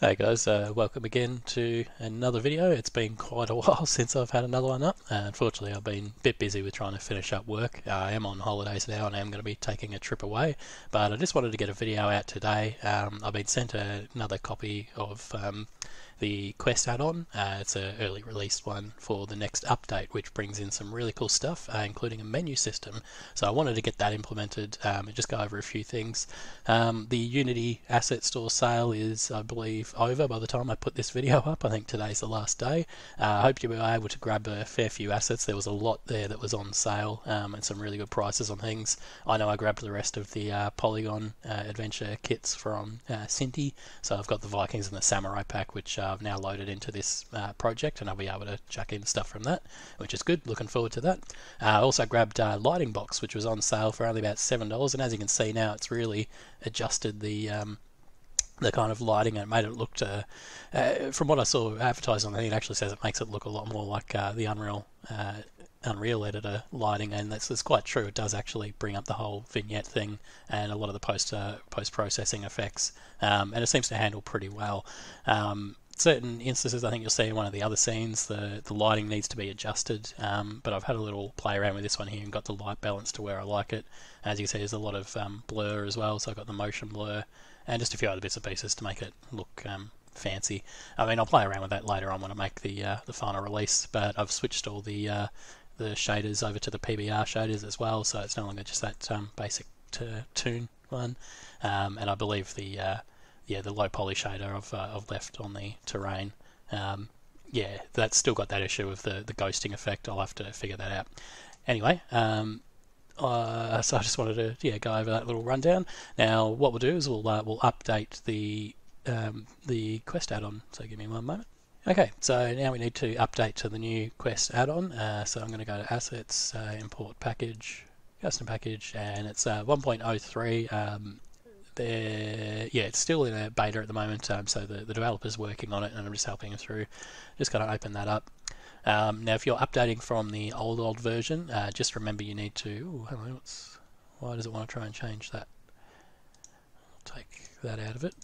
Hey guys, welcome again to another video. It's been quite a while since I've had another one up. Unfortunately, I've been a bit busy with trying to finish up work. I am on holidays now and I am going to be taking a trip away, but I just wanted to get a video out today. I've been sent another copy of the Quest add-on. It's an early release one for the next update, which brings in some really cool stuff, including a menu system. So I wanted to get that implemented and just go over a few things. The Unity asset store sale is, I believe, over by the time I put this video up. I think today's the last day. I hope you were able to grab a fair few assets. There was a lot there that was on sale and some really good prices on things. I know I grabbed the rest of the Polygon adventure kits from Cinti, so I've got the Vikings and the Samurai pack, which I've now loaded into this project, and I'll be able to chuck in stuff from that, which is good. Looking forward to that. I also grabbed Lighting Box, which was on sale for only about $7, and as you can see now, it's really adjusted the kind of lighting and made it look from what I saw advertised on the thing, it actually says it makes it look a lot more like the Unreal editor lighting, and that's quite true. It does actually bring up the whole vignette thing and a lot of the post-processing effects, and it seems to handle pretty well. Certain instances, I think you'll see in one of the other scenes, the lighting needs to be adjusted, but I've had a little play around with this one here and got the light balance to where I like it. As you can see, there's a lot of blur as well, so I've got the motion blur and just a few other bits and pieces to make it look fancy. I mean, I'll play around with that later on when I make the final release, but I've switched all the shaders over to the PBR shaders as well, so it's no longer just that basic toon one, and I believe the low poly shader I've left on the terrain. Yeah, that's still got that issue of the ghosting effect. I'll have to figure that out. Anyway, so I just wanted to go over that little rundown. Now, what we'll do is we'll update the Quest add-on. So give me one moment. Okay, so now we need to update to the new Quest add-on. So I'm going to go to Assets, Import Package, Custom Package, and it's 1.03. It's still in a beta at the moment, so the developer's working on it, and I'm just helping him through. Just going to open that up. Now, if you're updating from the old version, just remember you need to. Why does it want to try and change that? I'll take that out of it.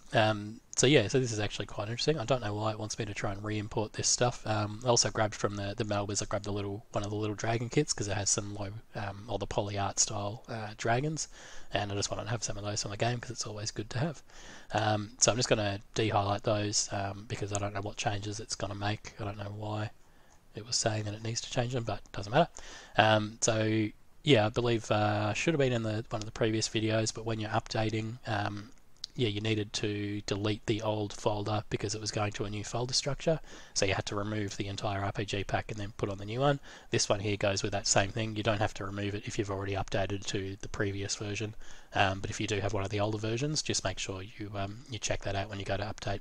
So this is actually quite interesting. I don't know why it wants me to try and re-import this stuff. I also grabbed from the Melbers, I grabbed one of the little dragon kits because it has some low, or the poly art style dragons, and I just wanted to have some of those on the game because it's always good to have. So I'm just going to de-highlight those because I don't know what changes it's going to make. I don't know why it was saying that it needs to change them, but it doesn't matter. I believe should have been in one of the previous videos, but when you're updating, you needed to delete the old folder because it was going to a new folder structure, so you had to remove the entire RPG pack and then put on the new one. This one here goes with that same thing. You don't have to remove it if you've already updated to the previous version, but if you do have one of the older versions, just make sure you check that out when you go to update.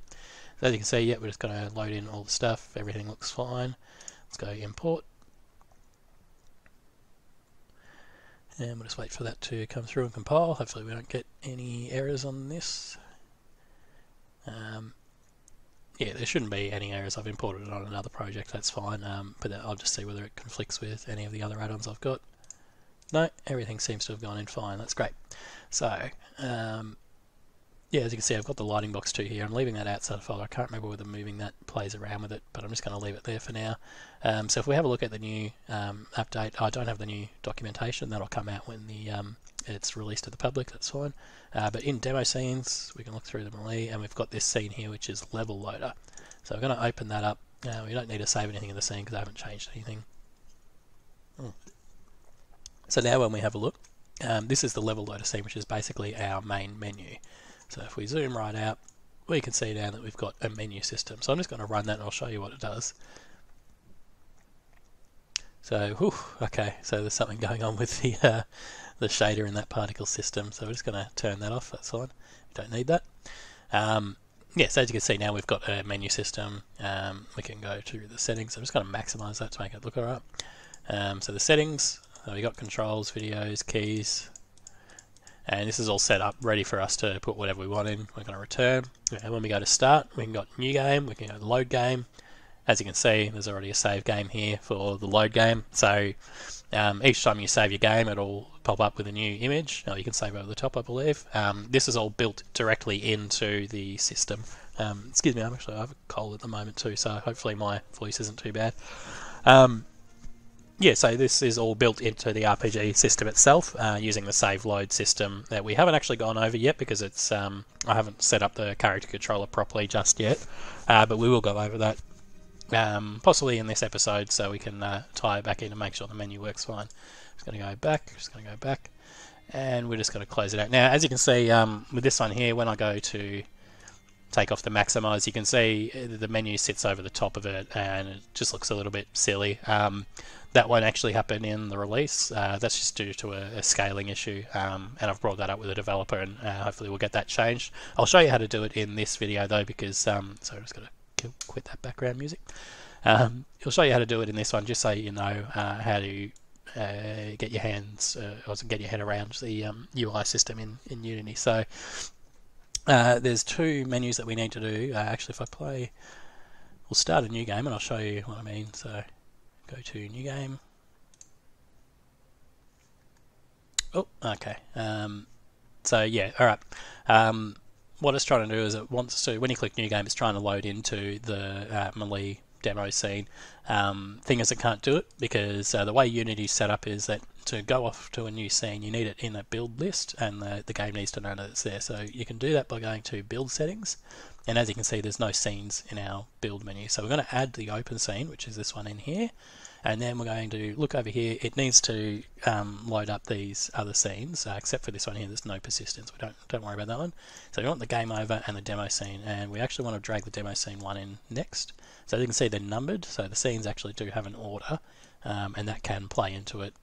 So as you can see, we're just going to load in all the stuff. Everything looks fine. Let's go import. And we'll just wait for that to come through and compile. Hopefully we don't get any errors on this. There shouldn't be any errors. I've imported it on another project, that's fine. But I'll just see whether it conflicts with any of the other add-ons I've got. No, everything seems to have gone in fine. That's great. So, as you can see, I've got the lighting box too here. I'm leaving that outside the folder. I can't remember whether moving that plays around with it, but I'm just going to leave it there for now. So if we have a look at the new update, I don't have the new documentation. That'll come out when it's released to the public. That's fine. But in demo scenes, we can look through them all, and we've got this scene here, which is Level Loader. So we're going to open that up. We don't need to save anything in the scene because I haven't changed anything. So now when we have a look, this is the Level Loader scene, which is basically our main menu. So if we zoom right out, we can see down that we've got a menu system. So I'm just going to run that and I'll show you what it does. So, okay, so there's something going on with the shader in that particle system. So we're just going to turn that off, that's fine. We don't need that. So as you can see now, we've got a menu system. We can go to the settings. I'm just going to maximize that to make it look alright. So the settings, we've got controls, videos, keys, and this is all set up ready for us to put whatever we want in. We're going to return, and when we go to start, we can go new game, we can go to load game. As you can see, there's already a save game here for the load game, so each time you save your game, it'll pop up with a new image. You can save over the top, I believe. This is all built directly into the system, Excuse me, I have a cold at the moment too, so hopefully my voice isn't too bad. Yeah, so this is all built into the RPG system itself, using the save load system that we haven't actually gone over yet because it's I haven't set up the character controller properly just yet, but we will go over that possibly in this episode, so we can tie it back in and make sure the menu works fine. Just going to go back, and we're just going to close it out. Now, as you can see with this one here, when I go to take off the maximize, you can see the menu sits over the top of it, and it just looks a little bit silly. That won't actually happen in the release. That's just due to a scaling issue, and I've brought that up with the developer, and hopefully we'll get that changed. I'll show you how to do it in this video though, because so I'm just going to quit that background music. It'll show you how to do it in this one, just so you know how to get your hands or get your head around the UI system in Unity. So there's two menus that we need to do. Actually, if I play, we'll start a new game and I'll show you what I mean. So go to new game. Oh, okay. So yeah, all right. What it's trying to do is it wants to, when you click new game, it's trying to load into the Melee demo scene. Thing is, it can't do it because the way Unity's set up is that to go off to a new scene, you need it in a build list, and the game needs to know that it's there. So you can do that by going to build settings, and as you can see, there's no scenes in our build menu. So we're going to add the open scene, which is this one in here, and then we're going to look over here. It needs to load up these other scenes, except for this one here. There's no persistence. We don't worry about that one. So we want the game over and the demo scene, and we actually want to drag the demo scene one in next. So you can see they're numbered, so the scenes actually do have an order, and that can play into it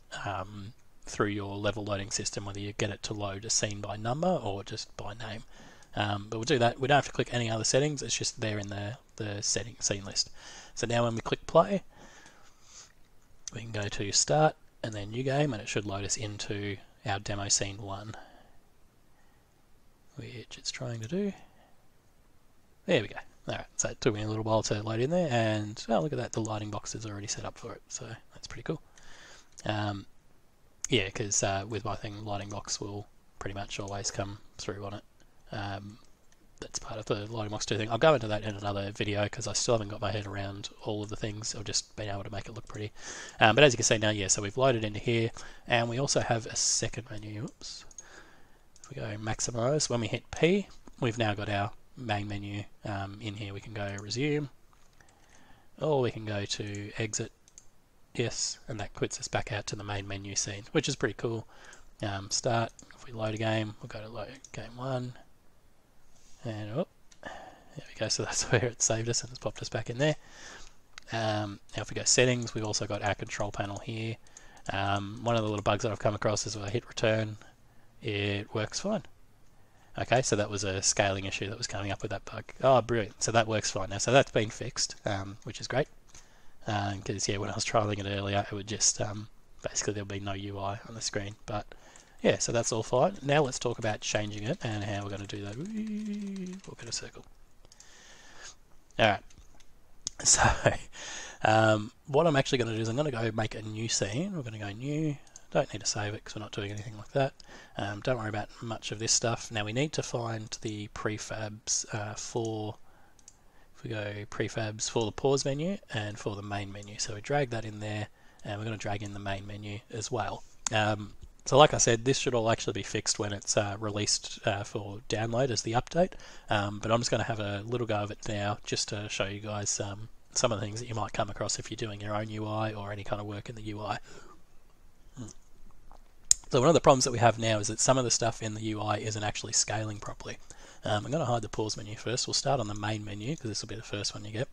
through your level loading system, whether you get it to load a scene by number or just by name. But we'll do that. We don't have to click any other settings, it's just there in the scene list. So now when we click play, we can go to start and then new game, and it should load us into our demo scene 1, which it's trying to do. There we go. Alright, so it took me a little while to load in there, and oh, look at that, the lighting box is already set up for it, so that's pretty cool. Yeah, because with my thing, lighting box will pretty much always come through on it. That's part of the lighting box 2 thing. I'll go into that in another video because I still haven't got my head around all of the things. I've just been able to make it look pretty. But as you can see now, yeah, so we've loaded into here, and we also have a second menu. Oops. If we go maximize, when we hit P, we've now got our main menu in here. We can go resume, or we can go to exit, yes, and that quits us back out to the main menu scene, which is pretty cool. Start, if we load a game, we'll go to load game 1, and oh, there we go, so that's where it saved us and it's popped us back in there. Now if we go settings, we've also got our control panel here. One of the little bugs that I've come across is when I hit return, it works fine. Okay, so that was a scaling issue that was coming up with that bug. Oh, brilliant. So that works fine now. So that's been fixed, which is great. Because, yeah, when I was trialing it earlier, it would just, basically there'll be no UI on the screen. But, yeah, so that's all fine. Now let's talk about changing it and how we're going to do that. Walk in a circle. Alright. So, what I'm actually going to do is I'm going to go make a new scene. We're going to go new. Don't need to save it because we're not doing anything like that. Don't worry about much of this stuff. Now we need to find the prefabs for, if we go prefabs for the pause menu and for the main menu. So we drag that in there, and we're going to drag in the main menu as well. So like I said, this should all actually be fixed when it's released for download as the update. But I'm just going to have a little go of it now just to show you guys some of the things that you might come across if you're doing your own UI or any kind of work in the UI. So one of the problems that we have now is that some of the stuff in the UI isn't actually scaling properly. I'm going to hide the pause menu first. We'll start on the main menu because this will be the first one you get.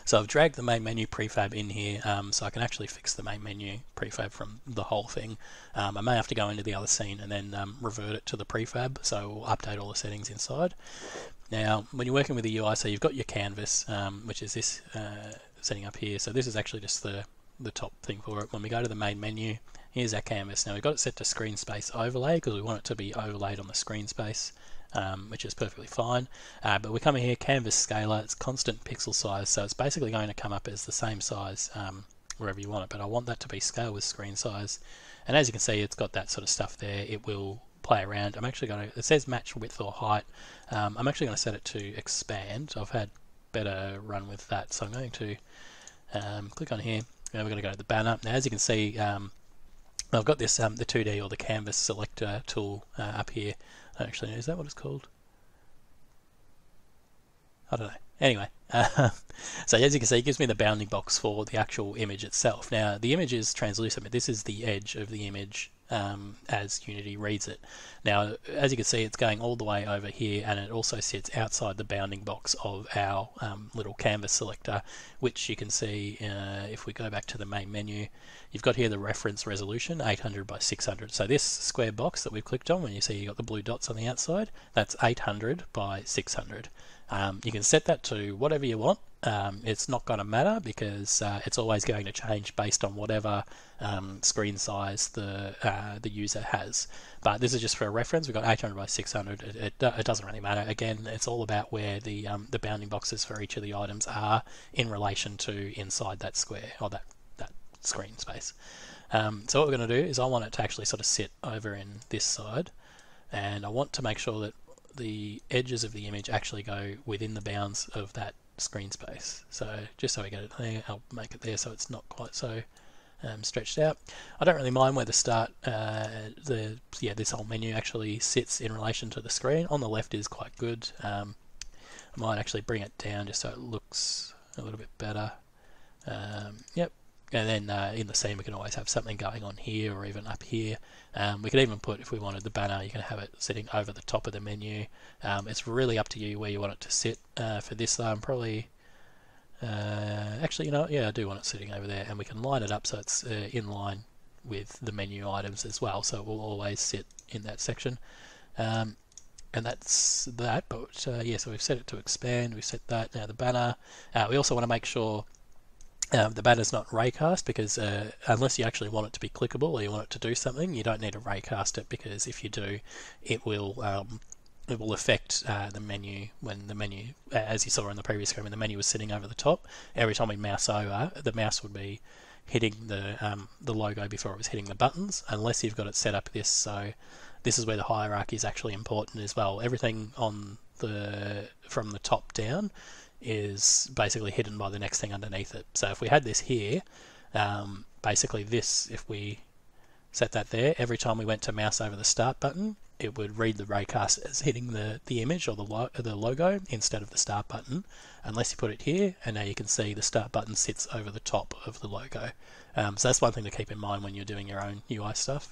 So I've dragged the main menu prefab in here so I can actually fix the main menu prefab from the whole thing. I may have to go into the other scene and then revert it to the prefab, so we'll update all the settings inside. Now when you're working with the UI, so you've got your canvas, which is this setting up here. So this is actually just the top thing for it. When we go to the main menu, here's our canvas. Now we've got it set to screen space overlay because we want it to be overlaid on the screen space, which is perfectly fine. But we come in here, canvas scaler, it's constant pixel size, so it's basically going to come up as the same size wherever you want it, but I want that to be scale with screen size. And as you can see, it's got that sort of stuff there. It will play around. I'm actually going to, it says match width or height. I'm actually going to set it to expand. I've had better run with that, so I'm going to click on here. Now we're going to go to the banner. Now as you can see, I've got this the 2D or the canvas selector tool up here. Actually, is that what it's called? I don't know. Anyway, so as you can see, it gives me the bounding box for the actual image itself. Now, the image is translucent, but this is the edge of the image as Unity reads it. Now, as you can see, it's going all the way over here, and it also sits outside the bounding box of our little canvas selector, which you can see if we go back to the main menu. You've got here the reference resolution, 800 by 600. So this square box that we've clicked on, when you see you've got the blue dots on the outside, that's 800 by 600. You can set that to whatever you want. It's not going to matter because it's always going to change based on whatever screen size the user has. But this is just for a reference. We've got 800 by 600. It doesn't really matter. Again, it's all about where the bounding boxes for each of the items are in relation to inside that square or that screen space. So what we're going to do is I want it to actually sort of sit over in this side, and I want to make sure that the edges of the image actually go within the bounds of that screen space. So just so we get it there, I'll make it there so it's not quite so stretched out. I don't really mind where the start, this whole menu actually sits in relation to the screen. On the left is quite good. I might actually bring it down just so it looks a little bit better. Yep. And then in the scene we can always have something going on here or even up here. We could even put, if we wanted the banner, you can have it sitting over the top of the menu. It's really up to you where you want it to sit. For this though, I'm probably... actually, you know, yeah, I do want it sitting over there, and we can line it up so it's in line with the menu items as well, so it will always sit in that section. And that's that, but yeah, so we've set it to expand, we've set that. Now the banner, we also want to make sure the banner's not raycast, because unless you actually want it to be clickable or you want it to do something, you don't need to raycast it, because if you do, it will affect the menu. When the menu, as you saw on the previous screen, when the menu was sitting over the top, every time we mouse over, the mouse would be hitting the logo before it was hitting the buttons, unless you've got it set up this. So this is where the hierarchy is actually important as well. Everything on from the top down is basically hidden by the next thing underneath it. So if we had this here, basically this, if we set that there, every time we went to mouse over the start button, it would read the raycast as hitting the image or the logo instead of the start button, unless you put it here, and now you can see the start button sits over the top of the logo. So that's one thing to keep in mind when you're doing your own UI stuff.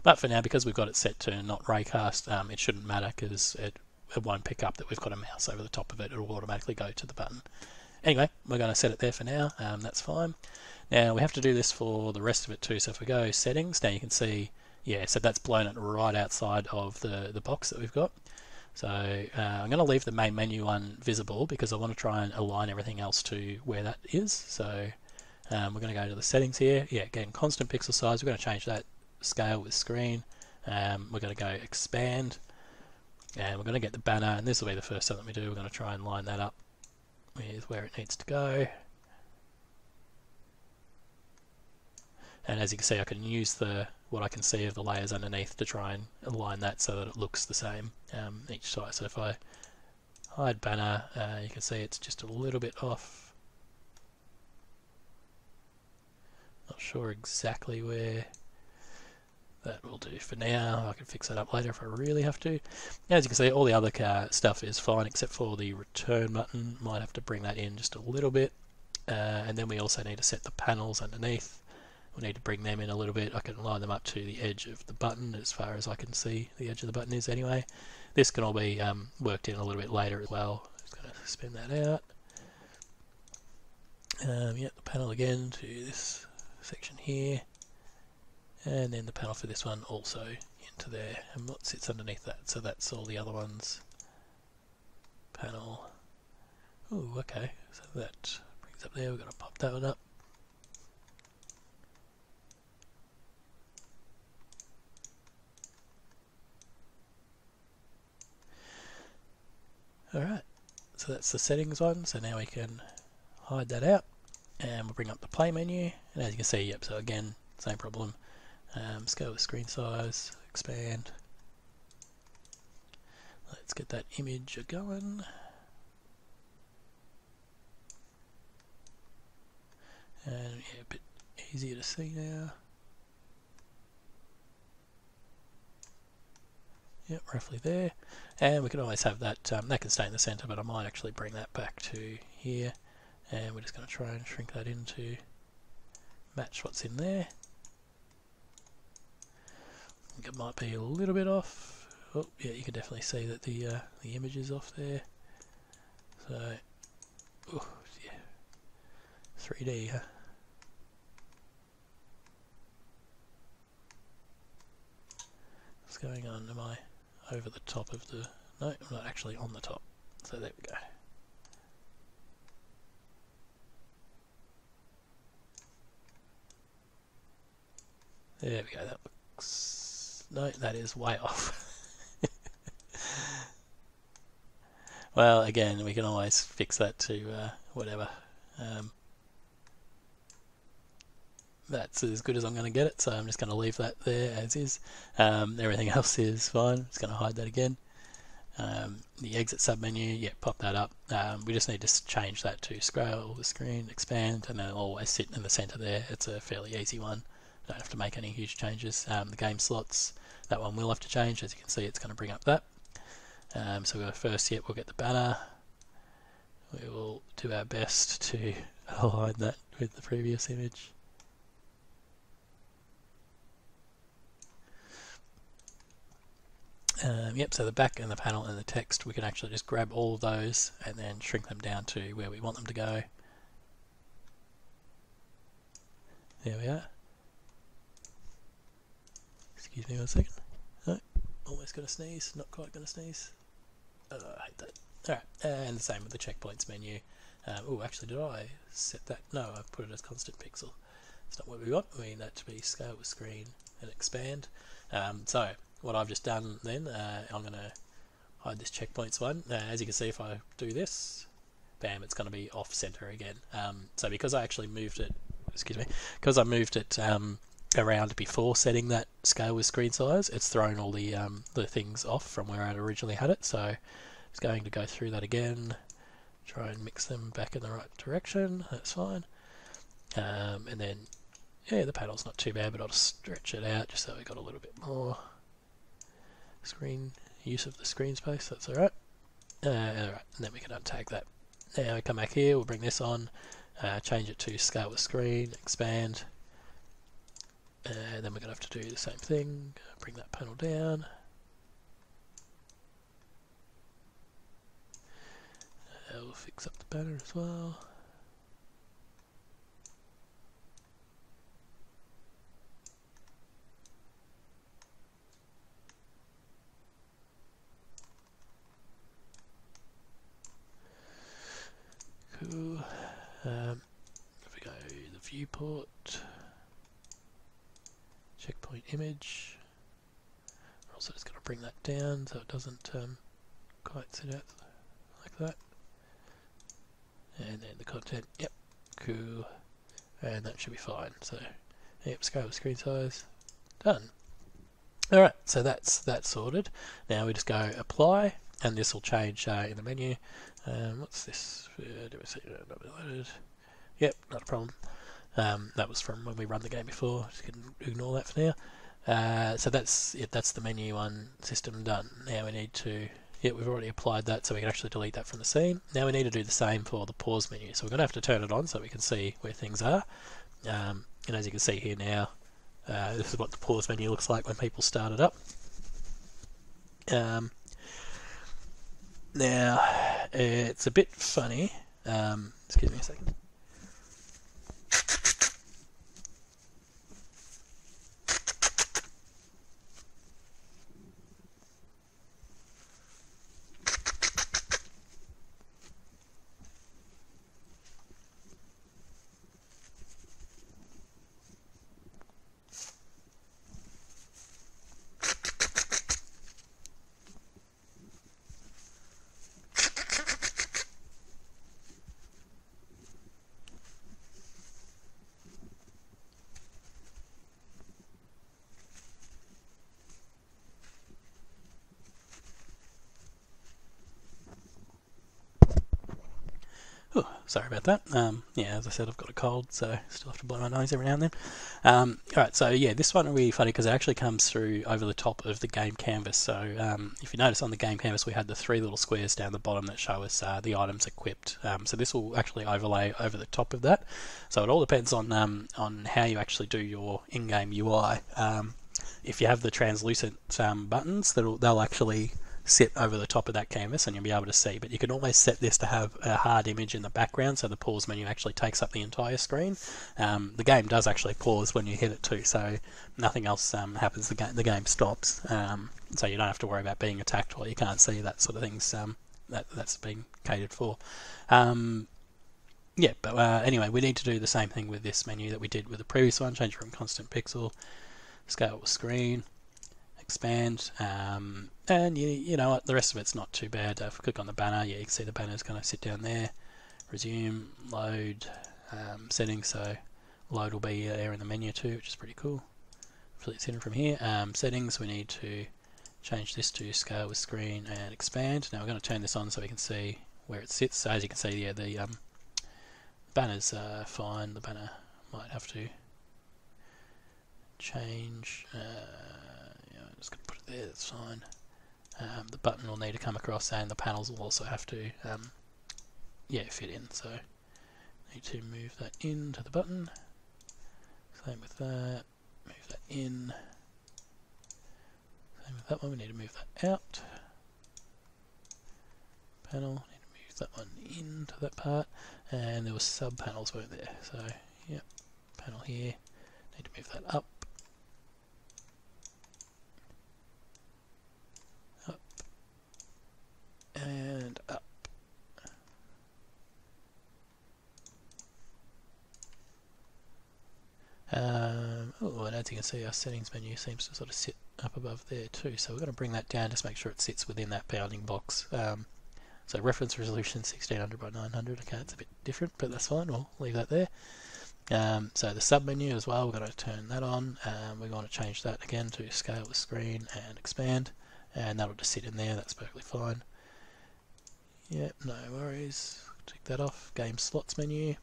But for now, because we've got it set to not raycast, it shouldn't matter, because it won't pick up that we've got a mouse over the top of it. It will automatically go to the button. Anyway, we're going to set it there for now. That's fine. Now we have to do this for the rest of it too. So if we go settings, now you can see, yeah, so that's blown it right outside of the box that we've got. So I'm going to leave the main menu one visible, because I want to try and align everything else to where that is. So we're going to go to the settings here. Yeah, again, constant pixel size. We're going to change that scale with screen. We're going to go expand. And we're going to get the banner, and this will be the first thing that we do. We're going to try and line that up with where it needs to go. And as you can see, I can use what I can see of the layers underneath to try and align that so that it looks the same each side. So if I hide banner, you can see it's just a little bit off. Not sure exactly where that will do for now. I can fix that up later if I really have to. As you can see, all the other stuff is fine except for the return button. Might have to bring that in just a little bit. And then we also need to set the panels underneath. We need to bring them in a little bit. I can line them up to the edge of the button as far as I can see the edge of the button is anyway. This can all be worked in a little bit later as well. Just going to spin that out. Yeah, the panel again to this section here. And then the panel for this one also into there, and what sits underneath that. So that's all the other ones. Panel. Oh, okay. So that brings up there. We've got to pop that one up. Alright, so that's the settings one. So now we can hide that out, and we'll bring up the play menu. And as you can see, yep, so again, same problem. Scale with screen size, expand, let's get that image going. And yeah, a bit easier to see now. Yep, roughly there. And we can always have that, that can stay in the center, but I might actually bring that back to here. And we're just going to try and shrink that in to match what's in there. I think it might be a little bit off. Oh, yeah, you can definitely see that the image is off there. So, oh, yeah, 3D, huh? What's going on? Am I over the top of the... No, I'm not actually on the top. So there we go. There we go, that looks... No, that is way off. Well, again, we can always fix that to whatever. That's as good as I'm going to get it, so I'm just going to leave that there as is. Everything else is fine. I'm just going to hide that again. The exit submenu, yeah, pop that up. We just need to change that to scroll the screen, expand, and then it'll always sit in the center there. It's a fairly easy one. Don't have to make any huge changes. The game slots, that one will have to change. As you can see, it's going to bring up that. So we'll first, we'll get the banner. We will do our best to align that with the previous image. Yep, so the back and the panel and the text, we can actually just grab all of those and then shrink them down to where we want them to go. There we are. Excuse me 1 second. Oh, almost going to sneeze, not quite going to sneeze. I hate that. Alright, and the same with the checkpoints menu. Oh, actually, did I set that? No, I put it as constant pixel. That's not what we want. We need that to be scale with screen and expand. So, what I've just done then, I'm going to hide this checkpoints one. As you can see, if I do this, bam, it's going to be off center again. So because I actually moved it, because I moved it around before setting that scale with screen size, it's thrown all the things off from where I'd originally had it. So it's going to go through that again, try and mix them back in the right direction. That's fine. And then, yeah, the panel's not too bad, but I'll just stretch it out just so we got a little bit more screen use of the screen space. That's alright. Alright, and then we can untag that. Now we come back here, we'll bring this on, change it to scale with screen, expand, and then we're going to have to do the same thing, bring that panel down. We'll fix up the banner as well. Cool. If we go the viewport, checkpoint image, we're also just going to bring that down so it doesn't quite sit out like that. And then the content, yep, cool, and that should be fine. So, yep, scale with screen size, done. Alright, so that's that sorted. Now we just go apply, and this will change in the menu. What's this? Do we see it? Not loaded. Yep, not a problem. That was from when we run the game before. Just can ignore that for now. So that's it. That's the menu one system done. Now we need to. Yeah, we've already applied that, so we can actually delete that from the scene. Now we need to do the same for the pause menu. So we're going to have to turn it on so we can see where things are. And as you can see here now, this is what the pause menu looks like when people start it up. Now, it's a bit funny. Excuse me a second. Oh, sorry about that. Yeah, as I said, I've got a cold, so still have to blow my nose every now and then. Alright, so yeah, this one will be funny because it actually comes through over the top of the game canvas. So if you notice on the game canvas, we had the three little squares down the bottom that show us the items equipped. So this will actually overlay over the top of that. So it all depends on how you actually do your in-game UI. If you have the translucent buttons, they'll actually sit over the top of that canvas and you'll be able to see, but you can always set this to have a hard image in the background, so the pause menu actually takes up the entire screen. The game does actually pause when you hit it too, so nothing else happens. The game stops, so you don't have to worry about being attacked while you can't see. That sort of things that's being catered for. Yeah, but anyway, we need to do the same thing with this menu that we did with the previous one. Change from constant pixel, scale with screen, expand, and you know what, the rest of it's not too bad. If we click on the banner, yeah, you can see the banner's going to sit down there. Resume, load, settings, so load will be there in the menu too, which is pretty cool. It's hidden from here. Settings, we need to change this to scale with screen and expand. Now we're going to turn this on so we can see where it sits. So as you can see, yeah, the banner's fine. The banner might have to change. Yeah, I'm just going to put it there, that's fine. The button will need to come across and the panels will also have to yeah, fit in, so need to move that into the button. Same with that, move that in. Same with that one, we need to move that out. Panel, need to move that one into that part, and there were sub panels weren't there, so yep, panel here, need to move that up. And up. Oh, and as you can see, our settings menu seems to sort of sit up above there too, so we're going to bring that down just make sure it sits within that bounding box. So reference resolution 1600 by 900, okay, it's a bit different, but that's fine, we'll leave that there. So the sub menu as well, we're going to turn that on. We're going to change that again to scale with screen and expand, and that'll just sit in there, that's perfectly fine. Yep, no worries. Tick that off. Game slots menu.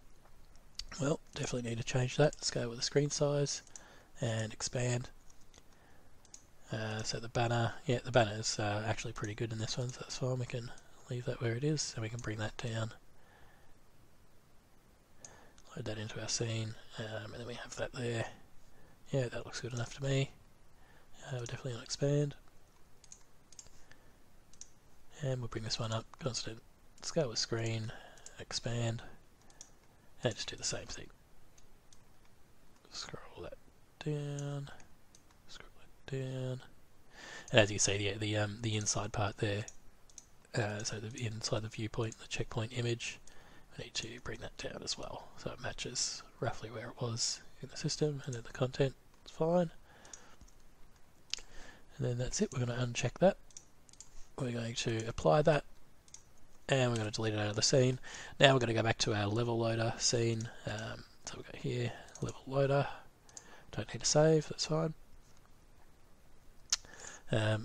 Well, definitely need to change that. Scale with the screen size and expand. So the banner, yeah, the banner is actually pretty good in this one, so that's fine. We can leave that where it is, and we can bring that down. Load that into our scene, and then we have that there. Yeah, that looks good enough to me. We're definitely going to expand. And we'll bring this one up, constant scale with screen, expand, and just do the same thing. Scroll that down, scroll that down, and as you can see, the inside part there, so the inside the viewpoint, the checkpoint image, we need to bring that down as well, so it matches roughly where it was in the system, and then the content is fine. And then that's it, we're going to uncheck that. We're going to apply that, and we're going to delete it out of the scene. Now we're going to go back to our level loader scene. So we'll go here, level loader. Don't need to save, that's fine.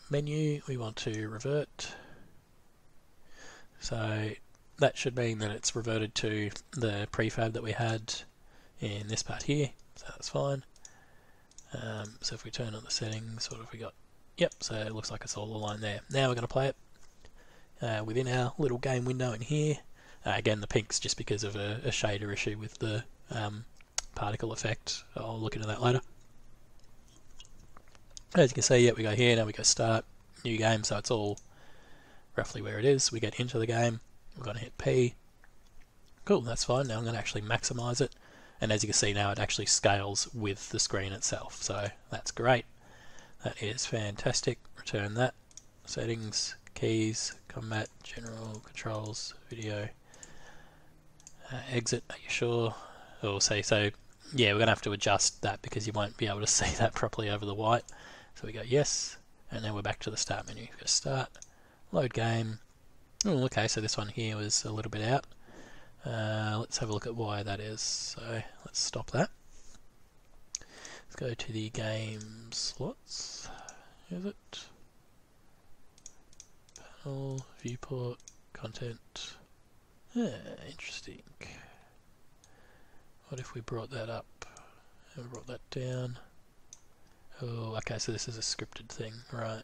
Menu, we want to revert. So that should mean that it's reverted to the prefab that we had in this part here. So that's fine. So if we turn on the settings, what have we got? Yep, so it looks like it's all aligned there. Now we're going to play it within our little game window in here. Again, the pink's just because of a shader issue with the particle effect. I'll look into that later. As you can see, yeah, we go here, now we go start, new game, so it's all roughly where it is. We get into the game, we're going to hit P. Cool, that's fine. Now I'm going to actually maximize it. And as you can see now, it actually scales with the screen itself, so that's great. That is fantastic. Return that. Settings, keys, combat, general, controls, video, exit, are you sure? Or say, so yeah, we're going to have to adjust that because you won't be able to see that properly over the white. So we go yes, and then we're back to the start menu. Go start, load game. Oh, okay, so this one here was a little bit out. Let's have a look at why that is. So let's stop that. Let's go to the game slots. Is it? Panel, viewport, content, Interesting. What if we brought that up and brought that down? Oh, okay, so this is a scripted thing, right?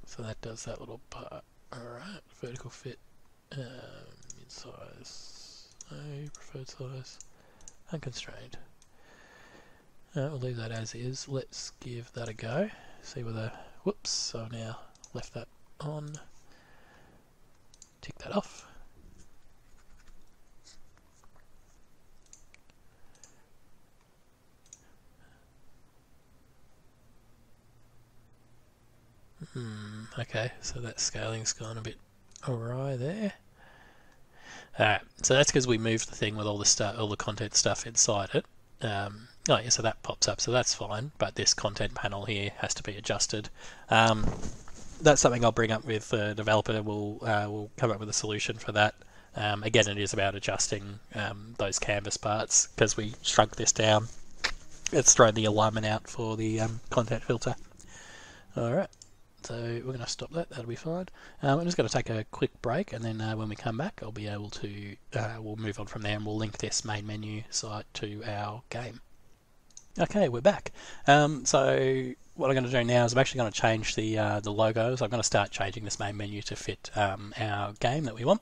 So that does that little part. Alright, vertical fit, mid size, no, preferred size, unconstrained. We'll leave that as is. Let's give that a go. See whether, whoops, I've now left that on. Tick that off. Okay, so that scaling's gone a bit awry there. Alright, so that's because we moved the thing with all the content stuff inside it. Oh yeah, so that pops up, so that's fine, but this content panel here has to be adjusted. That's something I'll bring up with the developer. We'll come up with a solution for that. Again, it is about adjusting those canvas parts, because we shrunk this down. It's thrown the alignment out for the content filter. Alright, so we're going to stop that, that'll be fine. I'm just going to take a quick break, and then when we come back I'll be able to, we'll move on from there and we'll link this main menu site to our game. Okay, we're back. So what I'm going to do now is I'm actually going to change the logos. I'm going to start changing this main menu to fit our game that we want.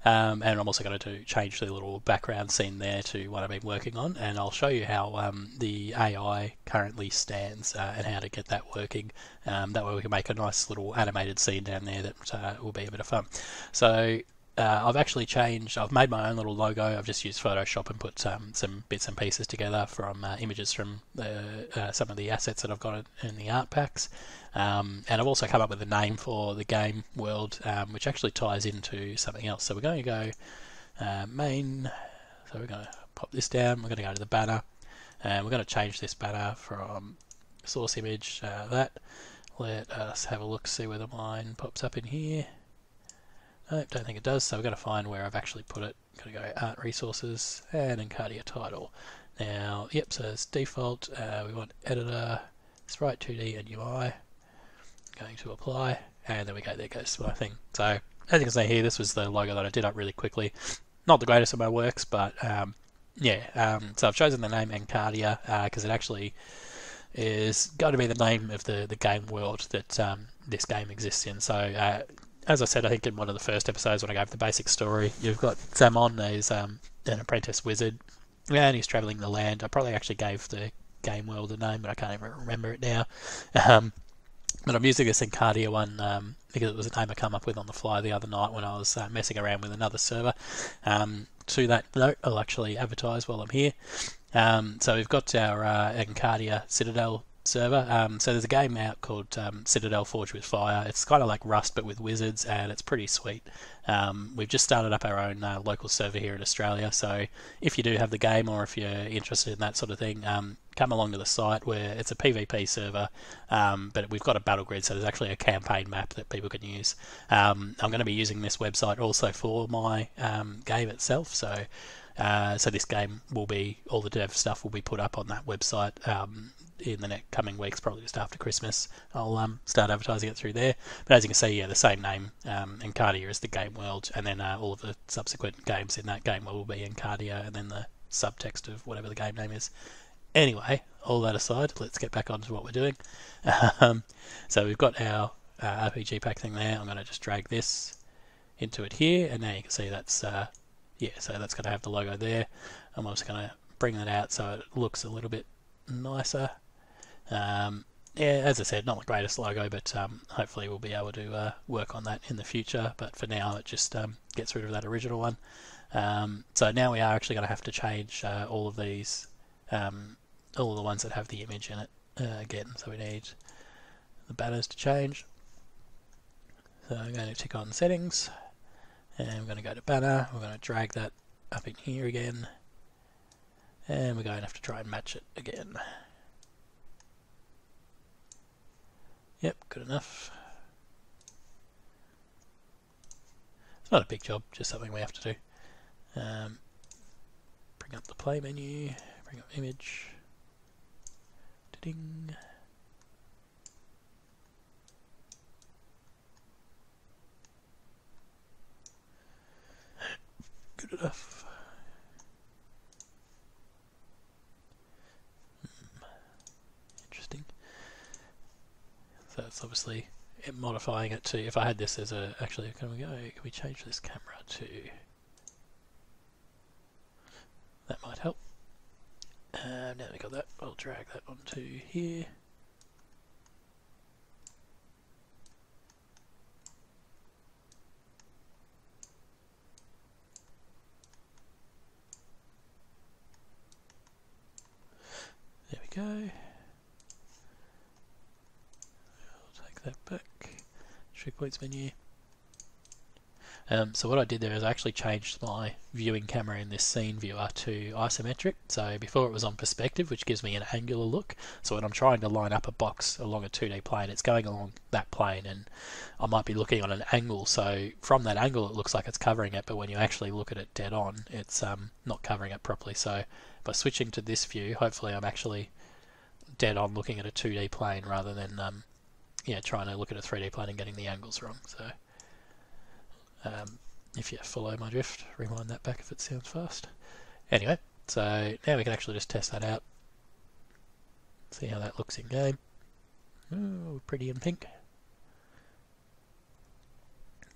And I'm also going to change the little background scene there to what I've been working on. And I'll show you how the AI currently stands and how to get that working. That way we can make a nice little animated scene down there that will be a bit of fun. So I've actually changed, I've made my own little logo. I've just used Photoshop and put some bits and pieces together from images from some of the assets that I've got in the art packs. And I've also come up with a name for the game world, which actually ties into something else. So we're going to go main, so we're going to pop this down, we're going to go to the banner, and we're going to change this banner from source image, that. Let us have a look, see whether mine pops up in here. I don't think it does, so we've got to find where I've actually put it. Got to go art resources and Encardia title. Now, yep, so it's default. We want editor, sprite 2D and UI. Going to apply, and there we go. There goes my thing. So as you can see here, this was the logo that I did up really quickly. Not the greatest of my works, but yeah. So I've chosen the name Encardia because it actually is going to be the name of the game world that this game exists in. So as I said, I think in one of the first episodes when I gave the basic story, you've got Samon, he's an apprentice wizard, and he's travelling the land. I probably actually gave the game world a name, but I can't even remember it now. But I'm using this Encardia one because it was a name I come up with on the fly the other night when I was messing around with another server. To that note, I'll actually advertise while I'm here. So we've got our Encardia Citadel server. So there's a game out called Citadel Forged with Fire. It's kind of like Rust but with wizards, and it's pretty sweet. We've just started up our own local server here in Australia, so if you do have the game or if you're interested in that sort of thing, come along to the site where it's a PvP server, but we've got a battle grid, so there's actually a campaign map that people can use. I'm going to be using this website also for my game itself, so this game will be, all the dev stuff will be put up on that website in the next coming weeks, probably just after Christmas. I'll start advertising it through there. But as you can see, yeah, the same name, Encardia is the game world, and then all of the subsequent games in that game will be Encardia, and then the subtext of whatever the game name is. Anyway, all that aside, let's get back onto what we're doing. So we've got our RPG pack thing there. I'm going to just drag this into it here, and now you can see that's yeah, so that's going to have the logo there. I'm also going to bring that out so it looks a little bit nicer. Yeah, as I said, not the greatest logo, but hopefully we'll be able to work on that in the future. But for now, it just gets rid of that original one. So now we are actually going to have to change all of these, all of the ones that have the image in it again. So we need the banners to change. So I'm going to tick on settings, and we're going to go to banner. We're going to drag that up in here again, and we're going to have to try and match it again. Yep, good enough. It's not a big job, just something we have to do. Bring up the play menu, bring up image. Ding. good enough. Interesting. So it's obviously modifying it to, if I had this as a, actually can we change this camera to, that might help. Now we got that, I'll drag that onto here. There we go. I'll take that back. Trig points menu. So what I did there is I actually changed my viewing camera in this scene viewer to isometric. So before it was on perspective, which gives me an angular look. So when I'm trying to line up a box along a 2D plane, it's going along that plane, and I might be looking on an angle. So from that angle, it looks like it's covering it, but when you actually look at it dead on, it's not covering it properly. So by switching to this view, hopefully I'm actually dead on looking at a 2D plane rather than trying to look at a 3D plane and getting the angles wrong. So if you follow my drift, rewind that back if it sounds fast. Anyway, so now we can actually just test that out. See how that looks in game. Ooh, pretty in pink.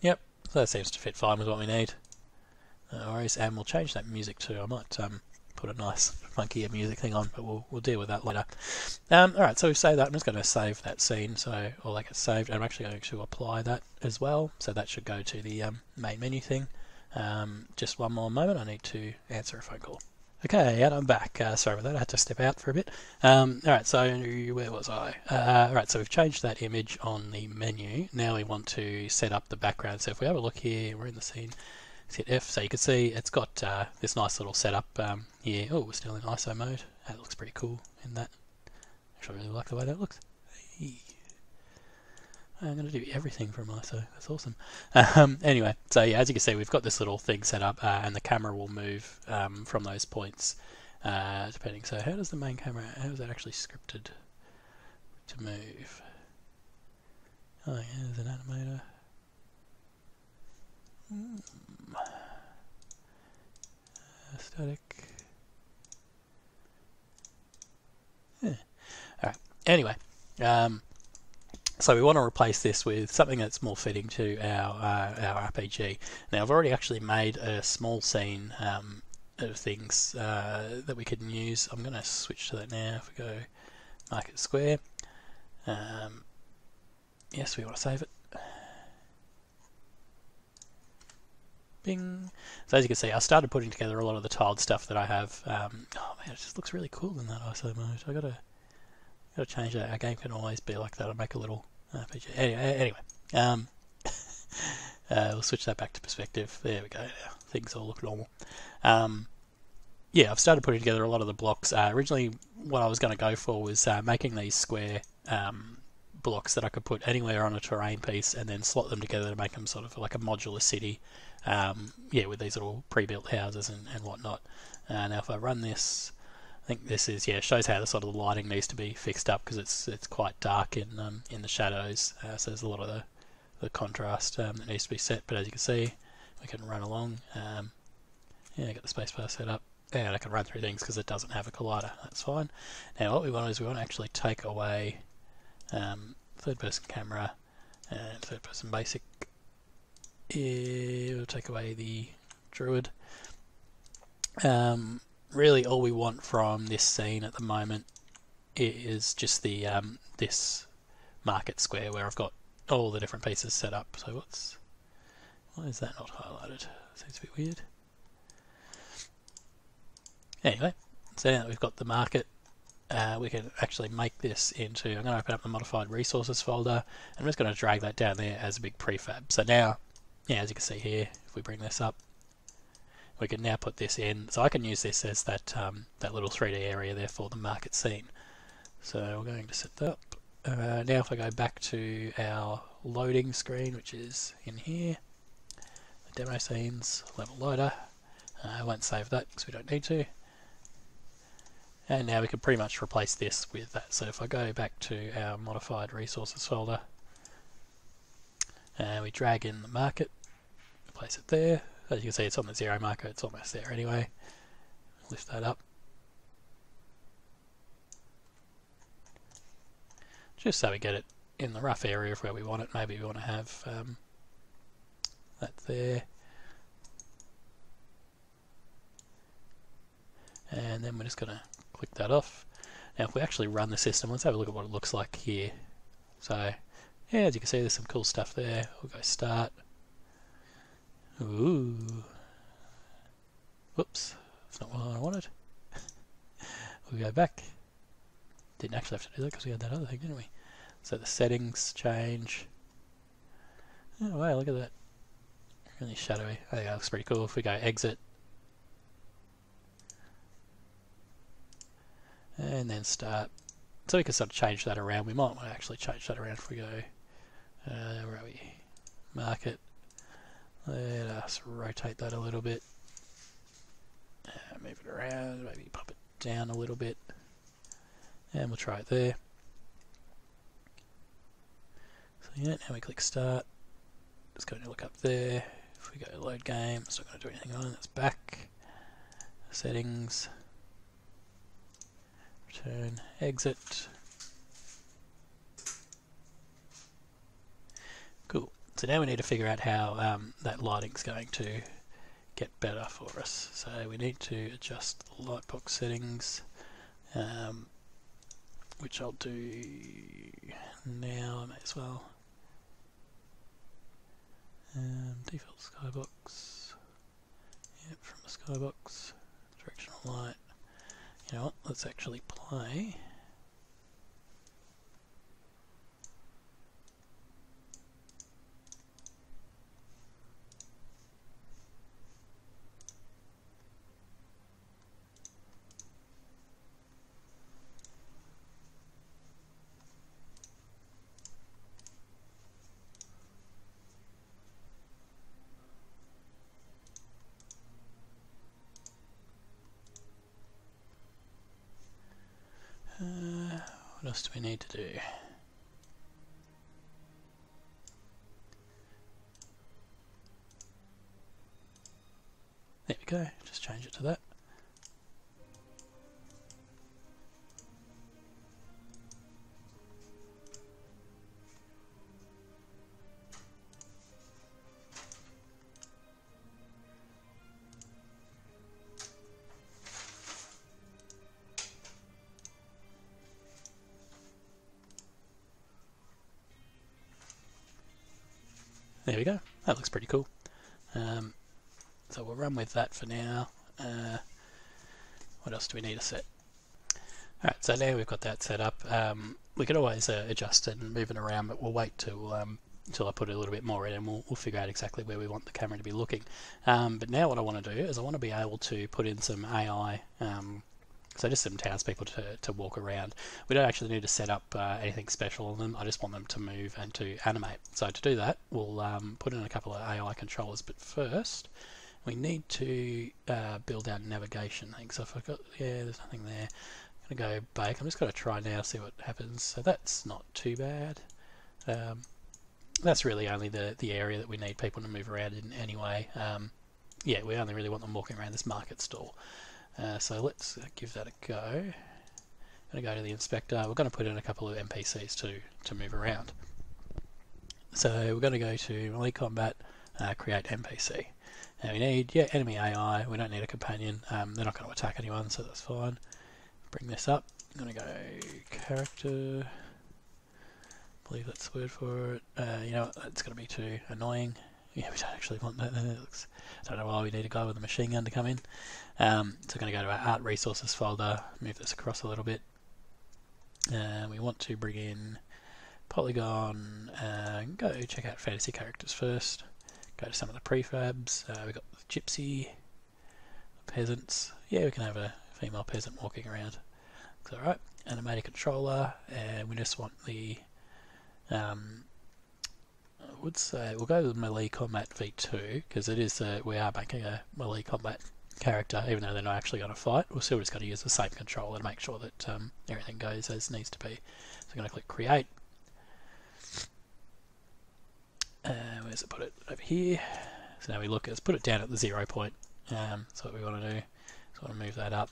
Yep, so that seems to fit fine with what we need. No worries, and we'll change that music too. I might put a nice funkier music thing on, but we'll deal with that later. Alright, so we've saved that. I'm just going to save that scene, so all that gets saved. I'm actually going to apply that as well, so that should go to the main menu thing. Just one more moment, I need to answer a phone call. Okay, and I'm back. Sorry about that, I had to step out for a bit. Alright, so where was I? Alright, so we've changed that image on the menu. Now we want to set up the background. So if we have a look here, we're in the scene. Hit F, so you can see it's got this nice little setup here. Oh, we're still in ISO mode. That looks pretty cool in that. Actually, I really like the way that looks. Hey. I'm going to do everything from ISO. That's awesome. Anyway, so yeah, as you can see, we've got this little thing set up, and the camera will move from those points, depending. So how does the main camera, how is that actually scripted to move? Oh yeah, there's an animator. Static. Yeah. Alright, anyway, so we want to replace this with something that's more fitting to our RPG. Now I've already actually made a small scene of things that we can use. I'm going to switch to that now. If we go market square, yes, we want to save it. Bing. So as you can see, I started putting together a lot of the tiled stuff that I have. Oh man, it just looks really cool in that ISO mode. I gotta change that. Our game can always be like that. I'll make a little RPG. Anyway, we'll switch that back to perspective. There we go. Now things all look normal. Yeah, I've started putting together a lot of the blocks. Originally, what I was going to go for was making these square blocks that I could put anywhere on a terrain piece and then slot them together to make them sort of like a modular city. Yeah, with these little pre-built houses and whatnot. Now if I run this, I think this is, yeah, shows how the sort of the lighting needs to be fixed up because it's quite dark in the shadows. So there's a lot of the contrast that needs to be set. But as you can see, we can run along. Yeah, get the spacebar set up. And I can run through things because it doesn't have a collider. That's fine. Now what we want is we want to actually take away third-person camera and third-person basic. We'll take away the druid. Really all we want from this scene at the moment is just the this market square where I've got all the different pieces set up. So why is that not highlighted? Seems a bit weird. Anyway, so now that we've got the market, we can actually make this into, I'm going to open up the modified resources folder, and I'm just going to drag that down there as a big prefab. So now, yeah, as you can see here, if we bring this up, we can now put this in. So I can use this as that that little 3D area there for the market scene. So we're going to set that up. Now if I go back to our loading screen, which is in here, the demo scenes, level loader, I won't save that because we don't need to. And now we can pretty much replace this with that. So if I go back to our modified resources folder, and we drag in the market, place it there. As you can see, it's on the 0 marker, it's almost there anyway. Lift that up. Just so we get it in the rough area of where we want it. Maybe we want to have that there. And then we're just going to click that off. Now if we actually run the system, let's have a look at what it looks like here. So yeah, as you can see, there's some cool stuff there. We'll go start. Ooh. Whoops, that's not what I wanted. We'll go back. Didn't actually have to do that because we had that other thing, didn't we? So the settings change. Oh wow, look at that. Really shadowy. I think that looks pretty cool. If we go exit. And then start. So we can sort of change that around. We might want to actually change that around if we go, where are we? Market. Let us rotate that a little bit. Move it around, maybe pop it down a little bit. And we'll try it there. So yeah, now we click start. Just going to look up there. If we go load game, it's not going to do anything on it. It's back. Settings. Return, exit. Cool. So now we need to figure out how that lighting's going to get better for us. So we need to adjust the lightbox settings, which I'll do now. I may as well. Default skybox. Yep, from the skybox. Directional light. You know what, let's actually play. What else do we need to do? There we go, just change it to that. There we go, that looks pretty cool. So we'll run with that for now. What else do we need to set? Alright, so now we've got that set up. We can always adjust it and move it around, but we'll wait till I put a little bit more in and we'll figure out exactly where we want the camera to be looking. But now what I want to do is I want to be able to put in some AI, so just some townspeople to walk around. We don't actually need to set up anything special on them. I just want them to move and to animate. So to do that, we'll put in a couple of AI controllers. But first, we need to build our navigation thing. So if I've got, yeah, there's nothing there. I'm going to go back. I'm just going to try now, see what happens. So that's not too bad. That's really only the area that we need people to move around in anyway. Yeah, we only really want them walking around this market stall. So let's give that a go. I'm going to go to the inspector. We're going to put in a couple of NPCs to move around. So we're going to go to melee combat, create NPC. Now we need, yeah, enemy AI. We don't need a companion. They're not going to attack anyone, so that's fine. Bring this up. I'm going to go character. I believe that's the word for it. You know what, that's going to be too annoying. Yeah, we don't actually want that. I don't know why we need a guy with a machine gun to come in. So we're going to go to our art resources folder, move this across a little bit. We want to bring in polygon, go check out fantasy characters first. Go to some of the prefabs. We've got the gypsy, the peasants. Yeah, we can have a female peasant walking around. Looks alright. Animated controller, and we just want the I would say we'll go with melee combat v2 because it is we are making a melee combat character, even though they're not actually going to fight. We're still just going to use the same controller to make sure that everything goes as needs to be. So I'm going to click create. Where's it put it? Over here. So now we look, let's put it down at the 0 point. So what we want to do is want to move that up,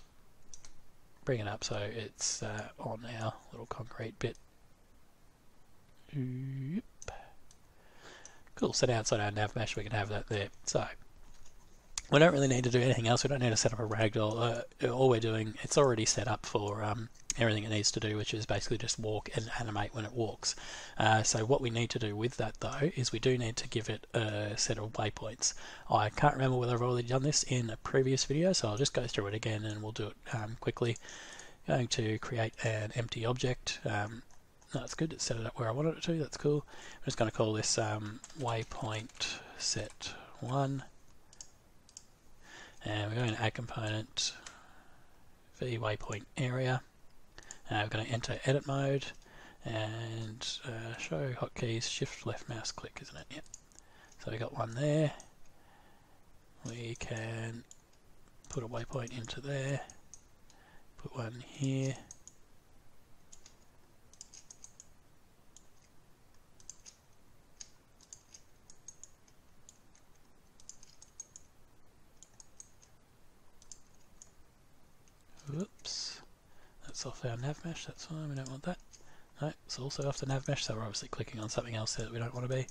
bring it up so it's on our little concrete bit. Cool, so now inside our nav mesh we can have that there. So we don't really need to do anything else. We don't need to set up a ragdoll. All we're doing, it's already set up for everything it needs to do, which is basically just walk and animate when it walks. So what we need to do with that though is we do need to give it a set of waypoints. I can't remember whether I've already done this in a previous video, so I'll just go through it again and we'll do it quickly. Going to create an empty object. No, it's good, it's set it up where I wanted it to, that's cool. I'm just going to call this waypoint set 1. And we're going to add component v waypoint area. We're going to enter edit mode and show hotkeys, shift left mouse click, isn't it? Yep. So we got one there. We can put a waypoint into there, put one here. Whoops, that's off our nav mesh, that's fine, we don't want that. No, it's also off the nav mesh, so we're obviously clicking on something else there that we don't want to be.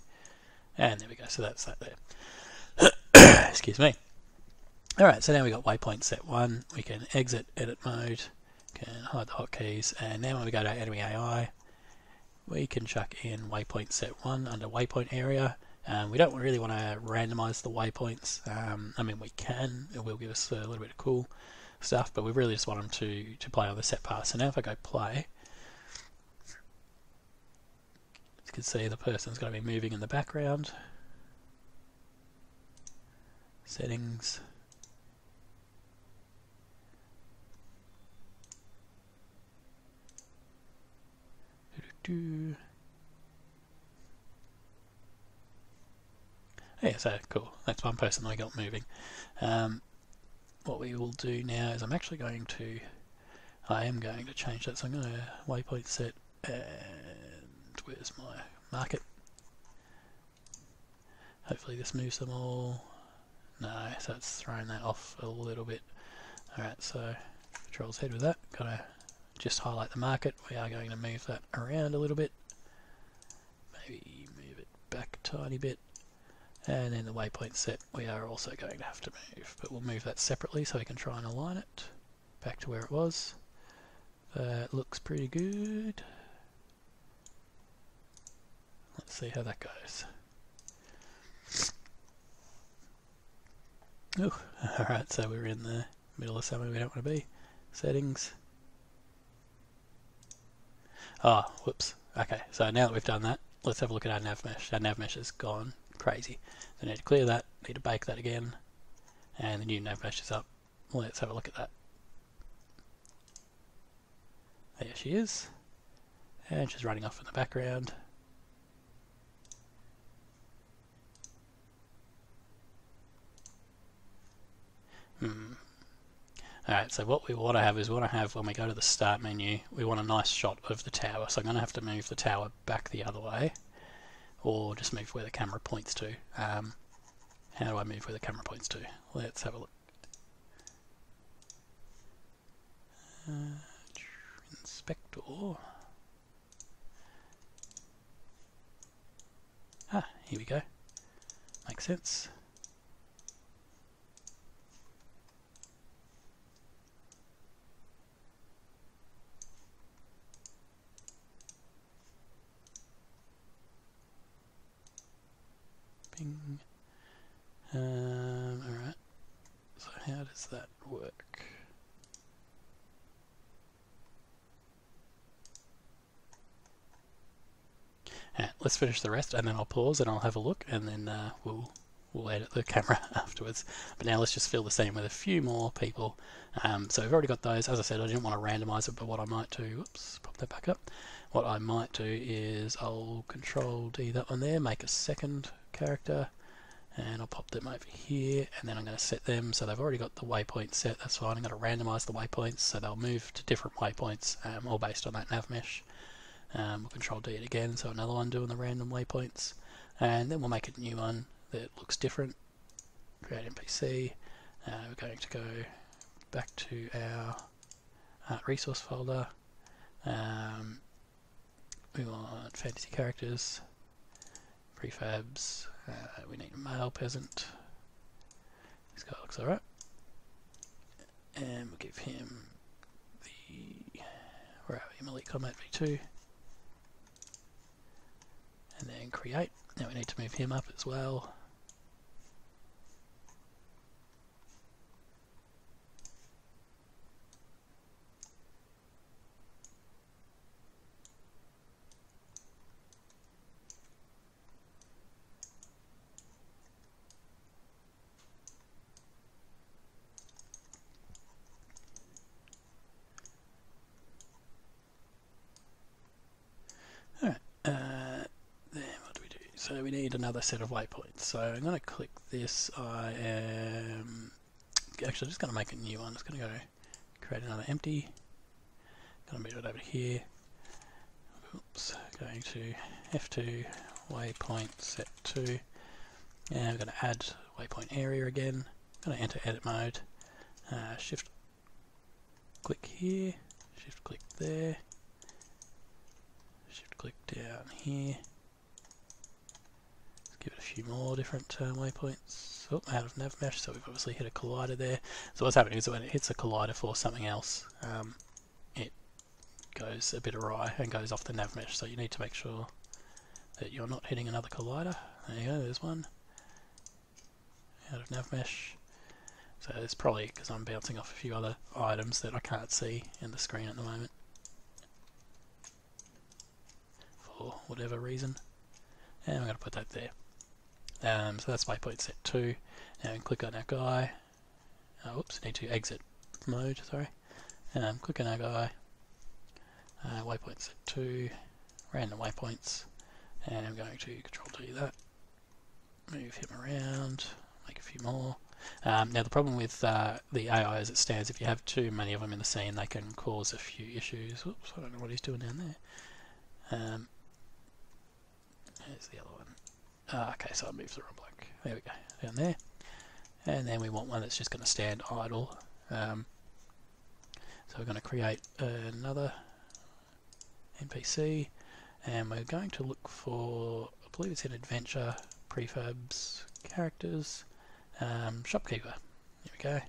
And there we go, so that's that there. Excuse me. Alright, so now we've got waypoint set 1, we can exit edit mode, can hide the hotkeys, and now when we go to enemy AI, we can chuck in waypoint set 1 under waypoint area. We don't really want to randomize the waypoints. I mean, we can, it will give us a little bit of cool stuff, but we really just want them to play on the set path. So now if I go play, you can see the person's going to be moving in the background. Settings. Yeah, so cool. That's one person that I got moving. What we will do now is I am going to change that, so I'm going to waypoint set, and where's my market? Hopefully this moves them all. No, so it's throwing that off a little bit. Alright, so Control Z with that. Gotta just highlight the market. We are going to move that around a little bit. Maybe move it back a tiny bit. And then the waypoint set we are also going to have to move, but we'll move that separately so we can try and align it back to where it was. That looks pretty good. Let's see how that goes. Ooh, alright, so we're in the middle of somewhere we don't want to be. Settings. Oh, whoops. Okay, so now that we've done that, let's have a look at our nav mesh. Our nav mesh has gone crazy. So I need to clear that, need to bake that again, and the new nav mesh is up. Let's have a look at that. There she is, and she's running off in the background. Alright, so what we want to have is when we go to the start menu, we want a nice shot of the tower. So I'm going to have to move the tower back the other way, or just move where the camera points to. How do I move where the camera points to? Let's have a look. Inspector. Ah, here we go. Makes sense. Bing. Alright, so how does that work? Let's finish the rest and then I'll pause and I'll have a look, and then we'll edit the camera afterwards. But now let's just fill the scene with a few more people. So we've already got those. As I said, I didn't want to randomize it, but what I might do, whoops, pop that back up. What I might do is I'll Control D that one there, make a second character, and I'll pop them over here, and then I'm going to set them so they've already got the waypoint set. That's fine. I'm going to randomize the waypoints so they'll move to different waypoints, all based on that nav mesh. We'll Control D it again, so another one doing the random waypoints, and then we'll make a new one that looks different. create NPC. We're going to go back to our resource folder. We want fantasy characters, prefabs. We need a male peasant. This guy looks alright. And we'll give him the elite combat v2. And then create. Now we need to move him up as well. Alright, then what do we do? So we need another set of waypoints. So I'm going to click this. I am actually just going to make a new one. Just going to go create another empty. Going to move it over here. Oops, going to F2, waypoint set 2. And we're going to add waypoint area again. I'm going to enter edit mode. Shift click here, shift click there, shift click down here. Let's give it a few more different waypoints. Oh, out of nav mesh, so we've obviously hit a collider there. So what's happening is that when it hits a collider for something else, it goes a bit awry and goes off the nav mesh. So you need to make sure that you're not hitting another collider. There you go, there's one. Out of nav mesh. So it's probably because I'm bouncing off a few other items that I can't see in the screen at the moment for whatever reason. And I'm going to put that there. So that's waypoint set 2. Now click on our guy. Oops, need to exit mode, sorry. Click on our guy. Waypoint set 2. Random waypoints. And I'm going to control D that. Move him around. Make a few more. Now the problem with the AI as it stands, if you have too many of them in the scene, they can cause a few issues. Oops, I don't know what he's doing down there. There's the other one. Okay, so I moved the wrong bloke. There we go, down there. And then we want one that's just going to stand idle. So we're going to create another NPC, and we're going to look for, I believe it's in Adventure, prefabs, characters. Shopkeeper. There we go.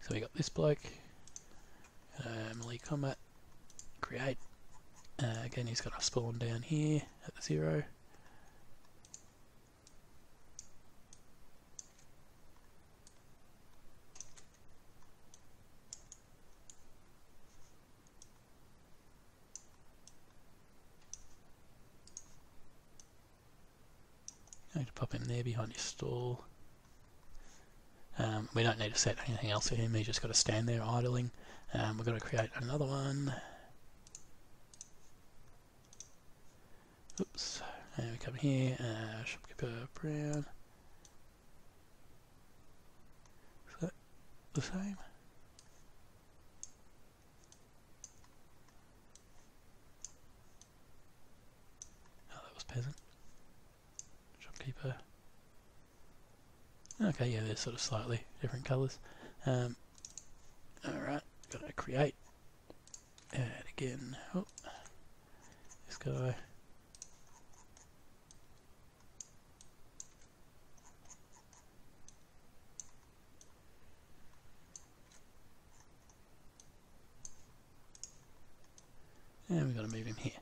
So we got this bloke. Melee combat. Create. Again, he's got a spawn down here at the 0. Going to pop him there behind your stall. We don't need to set anything else for him, he's just got to stand there idling. We're going to create another one. Oops, and we come here, shopkeeper brown. Is that the same? Oh, that was peasant. Shopkeeper. Okay, yeah, they're sort of slightly different colours. Alright, got to create. Add again. Oh, this guy. And we've got to move him here.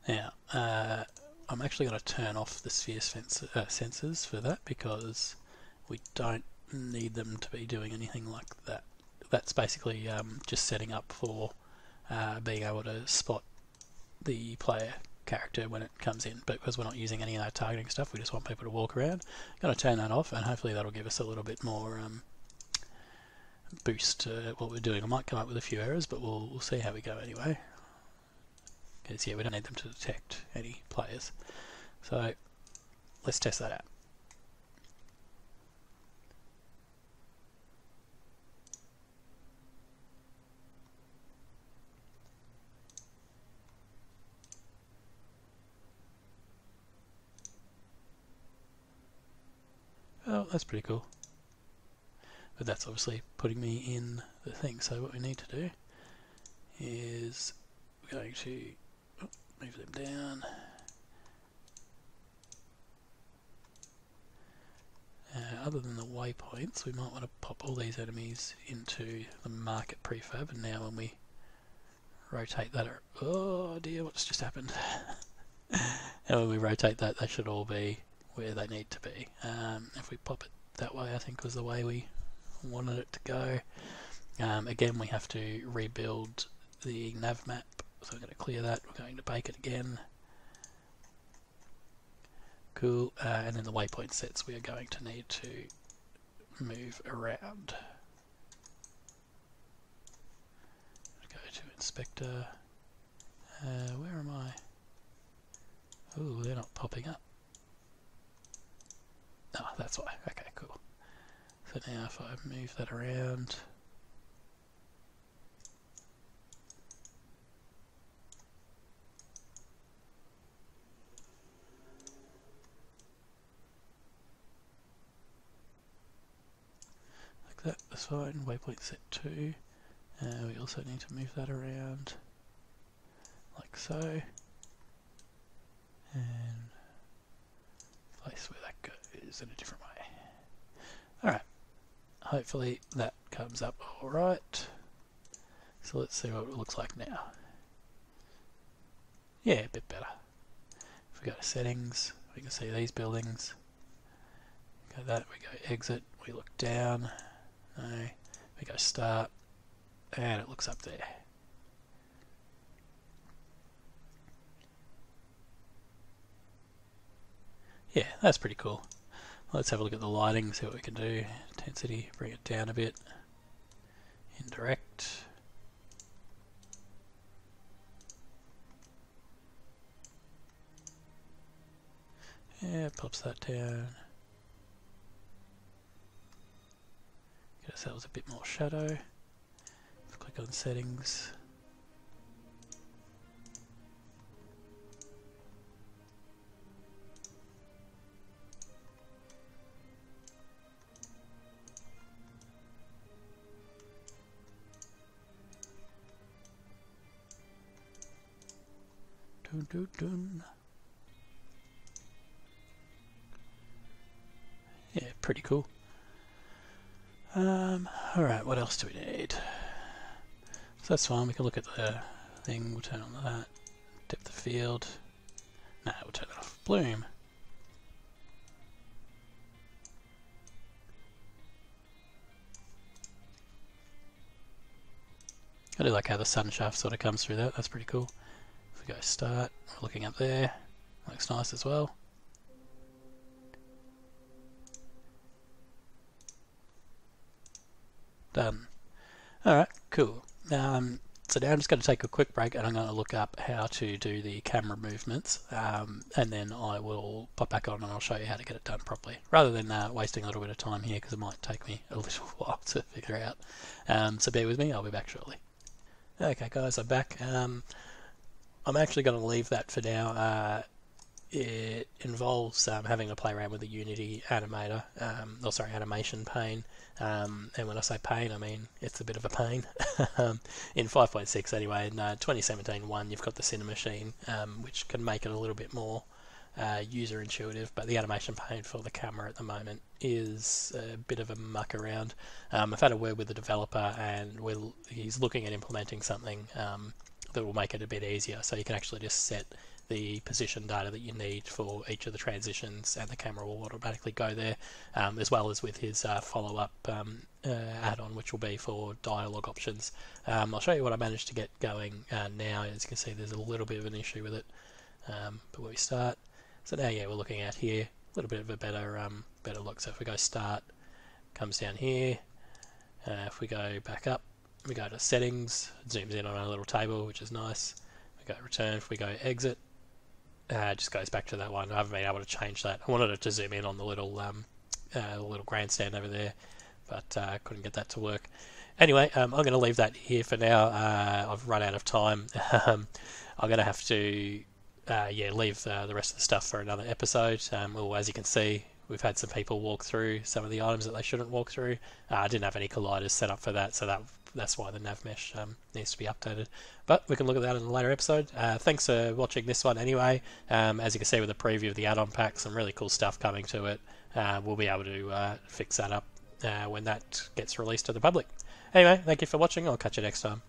Now, I'm actually going to turn off the sphere sensors for that because we don't need them to be doing anything like that. That's basically just setting up for being able to spot the player character when it comes in, but because we're not using any of that targeting stuff, we just want people to walk around. I'm going to turn that off, and hopefully that'll give us a little bit more boost to what we're doing. I might come up with a few errors, but we'll see how we go anyway. Because yeah, we don't need them to detect any players. So let's test that out. Oh, that's pretty cool. But that's obviously putting me in the thing. So what we need to do is we're going to move them down. Other than the waypoints, we might want to pop all these enemies into the market prefab, and now when we rotate that, oh dear, what's just happened? And when we rotate that, they should all be where they need to be. If we pop it that way, I think was the way we wanted it to go. Again, we have to rebuild the nav map, so I'm going to clear that. We're going to bake it again. Cool, and then the waypoint sets we are going to need to move around. Go to Inspector. Where am I? Oh, they're not popping up. Oh, that's why. Okay, cool. So now if I move that around, that's fine. Waypoint set 2. We also need to move that around like so, and place where that goes in a different way. Alright, hopefully that comes up alright. So let's see what it looks like now. Yeah, a bit better. If we go to settings, we can see these buildings. Go that, we go exit, we look down. No, we go start, and it looks up there. Yeah, that's pretty cool. Let's have a look at the lighting, see what we can do. Intensity, bring it down a bit. Indirect. Yeah, pops that down. Get ourselves a bit more shadow. Click on settings. Dun, dun, dun. Yeah, pretty cool. Alright, what else do we need? So that's fine, we can look at the thing, we'll turn on that. Depth of field. No, we'll turn it off. Bloom. I do like how the sun shaft sort of comes through that, that's pretty cool. If we go start, we're looking up there. Looks nice as well. Done. Alright, cool. So now I'm just going to take a quick break and I'm going to look up how to do the camera movements, and then I will pop back on and I'll show you how to get it done properly, rather than wasting a little bit of time here, because it might take me a little while to figure out. So bear with me, I'll be back shortly. Okay guys, I'm back. I'm actually going to leave that for now. It involves having to play around with the Unity animator, animation pane. And when I say pain, I mean it's a bit of a pain. In 5.6 anyway, in 2017.1 you've got the Cinemachine, which can make it a little bit more user intuitive, but the animation pane for the camera at the moment is a bit of a muck around. I've had a word with the developer and he's looking at implementing something that will make it a bit easier, so you can actually just set the position data that you need for each of the transitions and the camera will automatically go there, as well as with his follow-up add-on, which will be for dialogue options. I'll show you what I managed to get going now. As you can see, there's a little bit of an issue with it, but when we start, so now we're looking at here a little bit of a better look. So if we go start, comes down here. If we go back up, we go to settings, it zooms in on our little table, which is nice. We go return. If we go exit, it just goes back to that one. I haven't been able to change that. I wanted it to zoom in on the little grandstand over there, but I couldn't get that to work. Anyway, I'm going to leave that here for now. I've run out of time. I'm going to have to leave the rest of the stuff for another episode. Well, as you can see, we've had some people walk through some of the items that they shouldn't walk through. I didn't have any colliders set up for that, so that's why the nav mesh needs to be updated. But we can look at that in a later episode. Thanks for watching this one anyway. As you can see with the preview of the add-on pack, some really cool stuff coming to it. We'll be able to fix that up when that gets released to the public. Anyway, thank you for watching. I'll catch you next time.